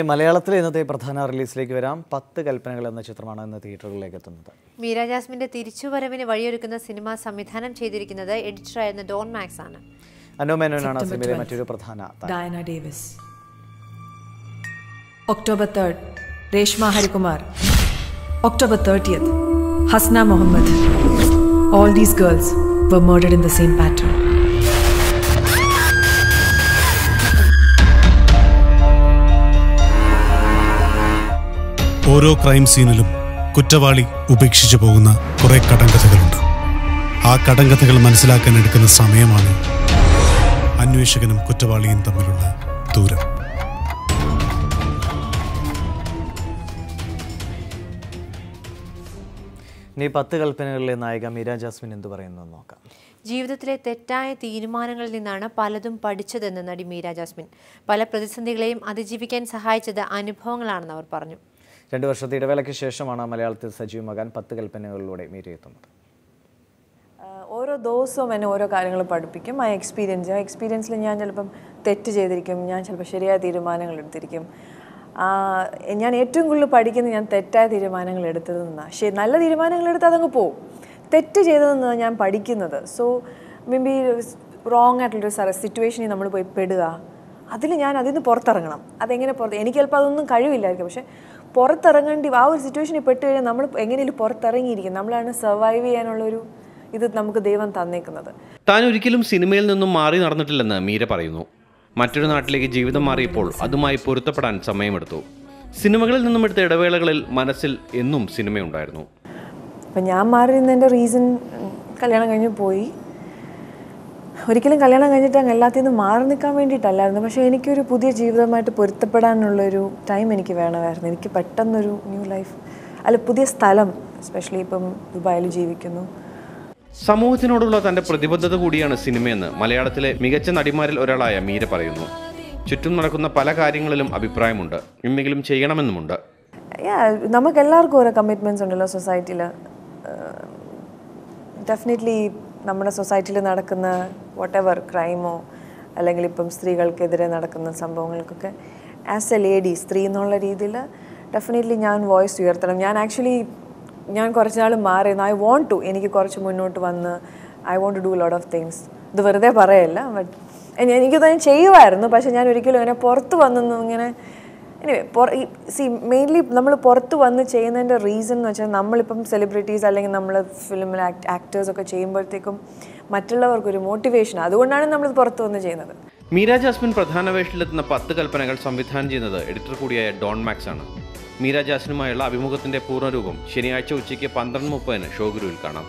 മലയാളത്തിലെ ഇന്നത്തെ പ്രധാന റിലീസിലേക്ക് വരാം. 10 കൽപ്പനകൾ എന്ന ചിത്രമാണ് ഇന്ന് തിയേറ്ററുകളിലേക്ക് എത്തുന്നത്. മീര ജാസ്മിന്റെ തിരിച്ചുവരവിന് വഴിയൊരുക്കുന്ന സിനിമ സംവിധാനം ചെയ്തിരിക്കുന്നത് എഡിറ്ററായിരുന്ന ഡോൺ മാക്സ് ആണ്. അനു മേനോനാണ് സിനിമയിലെ മറ്റൊരു പ്രധാന താരം. Diana Davis. October 3rd, Reshma Harikumar. October 30th, Hasna Mohammed. All these girls were murdered in the same pattern. ഓരോ ക്രൈം സീനിലും കുറ്റവാളി ഉപേക്ഷിച്ചു പോകുന്ന കുറെ കടങ്കഥകളുണ്ട്. ആ കടങ്കഥകൾ മനസ്സിലാക്കാൻ എടുക്കുന്ന സമയമാണ് അന്വേഷകനും കുറ്റവാളിയും തമ്മിലുള്ള ദൂരം. ഇനി 10 കൽപ്പനകളിലെ നായിക മീര ജാസ്മിൻ എന്ത് പറയുന്നു നോക്കാം. ജീവിതത്തിലെ തെറ്റായ തീരുമാനങ്ങളിൽ നിന്നാണ് പലതും പഠിച്ചതെന്ന് നടി മീര ജാസ്മിൻ. പല പ്രതിസന്ധികളെയും അതിജീവിക്കാൻ സഹായിച്ചത് അനുഭവങ്ങളാണെന്ന് അവർ പറഞ്ഞു. 2 വർഷത്തെ ഇടവേളയ്ക്ക് ശേഷമാണ് മലയാളത്തിൽ സജീവമാകാൻ 10 കൽപ്പനകളിലൂടെ മീര എത്തുന്നത്. ഓരോ ദിവസവും എന്നെ ഓരോ കാര്യങ്ങൾ പഠിപ്പിക്കും. ആ എക്സ്പീരിയൻസിൽ ഞാൻ ചിലപ്പം തെറ്റ് ചെയ്തിരിക്കും, ഞാൻ ചിലപ്പോൾ ശരിയായ തീരുമാനങ്ങൾ എടുത്തിരിക്കും. ഞാൻ ഏറ്റവും കൂടുതൽ പഠിക്കുന്നത് ഞാൻ തെറ്റായ തീരുമാനങ്ങൾ എടുത്തത് നിന്നാണ്. നല്ല തീരുമാനങ്ങൾ എടുത്ത് അതങ്ങ് പോവും. തെറ്റ് ചെയ്തതെന്നാണ് ഞാൻ പഠിക്കുന്നത്. സോ മേ ബി റോങ് ആയിട്ടുള്ളൊരു സിറ്റുവേഷനിൽ നമ്മൾ പോയി പെടുക, അതിൽ നിന്ന് പുറത്തിറങ്ങണം. അതെങ്ങനെ എനിക്ക് ചിലപ്പോൾ അതൊന്നും കഴിവില്ലായിരിക്കും, പക്ഷെ പുറത്തിറങ്ങേണ്ടി ആ ഒരു സിറ്റുവേഷനിൽ പെട്ട് കഴിഞ്ഞാൽ നമ്മൾ എങ്ങനെയും പുറത്തിറങ്ങിയിരിക്കും. നമ്മളാണ് സർവൈവ് ചെയ്യാനുള്ളൊരു ഇത് നമുക്ക് ദൈവം തന്നേക്കുന്നത്. താൻ ഒരിക്കലും സിനിമയിൽ നിന്നും മാറി നടന്നിട്ടില്ലെന്ന് മീര പറയുന്നു. മറ്റൊരു നാട്ടിലേക്ക് ജീവിതം മാറിയപ്പോൾ അതുമായി പൊരുത്തപ്പെടാൻ സമയമെടുത്തു. സിനിമകളിൽ നിന്നും എടുത്ത ഇടവേളകളിൽ മനസ്സിൽ എന്നും സിനിമയുണ്ടായിരുന്നു. അപ്പം ഞാൻ മാറി നിന്നതിൻ്റെ റീസൺ കല്യാണം കഴിഞ്ഞ് പോയി. ഒരിക്കലും കല്യാണം കഴിഞ്ഞിട്ട് അങ്ങ് എല്ലാത്തിൽ നിന്നും മാറി നിൽക്കാൻ വേണ്ടിയിട്ടല്ലായിരുന്നു, പക്ഷേ എനിക്കൊരു പുതിയ ജീവിതമായിട്ട് പൊരുത്തപ്പെടാനുള്ളൊരു ടൈം എനിക്ക് വേണമായിരുന്നു. എനിക്ക് പെട്ടെന്നൊരു ന്യൂ ലൈഫ്, പുതിയ സ്ഥലം, എസ്പെഷ്യലി ഇപ്പം ദുബായിൽ ജീവിക്കുന്നു. സമൂഹത്തിനോടുള്ള തന്റെ പ്രതിബദ്ധത കൂടിയാണ് സിനിമയെന്ന് മലയാളത്തിലെ മികച്ച നടിമാരിൽ ഒരാളായ മീര പറയുന്നു. ചുറ്റും നടക്കുന്ന പല കാര്യങ്ങളിലും അഭിപ്രായമുണ്ട്, എന്തെങ്കിലും ചെയ്യണമെന്നുമുണ്ട്. നമുക്ക് എല്ലാവർക്കും ഓരോ കമ്മിറ്റ്മെൻറ്റ്സ് ഉണ്ടല്ലോ സൊസൈറ്റിയിൽ. ഡെഫിനറ്റ്ലി നമ്മുടെ സൊസൈറ്റിയിൽ നടക്കുന്ന വാട്ട് ക്രൈമോ അല്ലെങ്കിൽ ഇപ്പം സ്ത്രീകൾക്കെതിരെ നടക്കുന്ന സംഭവങ്ങൾക്കൊക്കെ ആസ് എ ലേഡി, സ്ത്രീ എന്നുള്ള രീതിയിൽ ഡെഫിനറ്റ്ലി ഞാൻ വോയിസ് ഉയർത്തണം. ഞാൻ കുറച്ച് നാൾ മാറിയിരുന്നു. എനിക്ക് കുറച്ച് മുന്നോട്ട് വന്ന് I want to do lot of things. ഇത് വെറുതെ പറയല്ല, ബട്ട് എനിക്കത് ഞാൻ ചെയ്യുമായിരുന്നു. പക്ഷെ ഞാൻ ഒരിക്കലും ഇങ്ങനെ പുറത്ത് വന്നൊന്നും ഇങ്ങനെ മെയിൻലി നമ്മൾ പുറത്ത് വന്ന് ചെയ്യുന്നതിൻ്റെ റീസൺ എന്ന് വെച്ചാൽ നമ്മളിപ്പം സെലിബ്രിറ്റീസ് അല്ലെങ്കിൽ നമ്മൾ ഫിലിമിൽ ആക്ടേഴ്സൊക്കെ ചെയ്യുമ്പോഴത്തേക്കും മറ്റുള്ളവർക്കൊരു മോട്ടിവേഷൻ, അതുകൊണ്ടാണ് നമ്മൾ പുറത്ത് വന്ന് ചെയ്യുന്നത്. മീര ജാസ്മിൻ പ്രധാന വേഷത്തിലെത്തുന്ന 10 കൽപ്പനകൾ സംവിധാനം ചെയ്യുന്നത് എഡിറ്റർ കൂടിയായ ഡോൺ മാക്സ് ആണ്. മീര ജാസ്മിനുമായുള്ള അഭിമുഖത്തിന്റെ പൂർണ്ണരൂപം ശനിയാഴ്ച ഉച്ചയ്ക്ക് 12:30 ഷോഗുരുവിൽ കാണാം.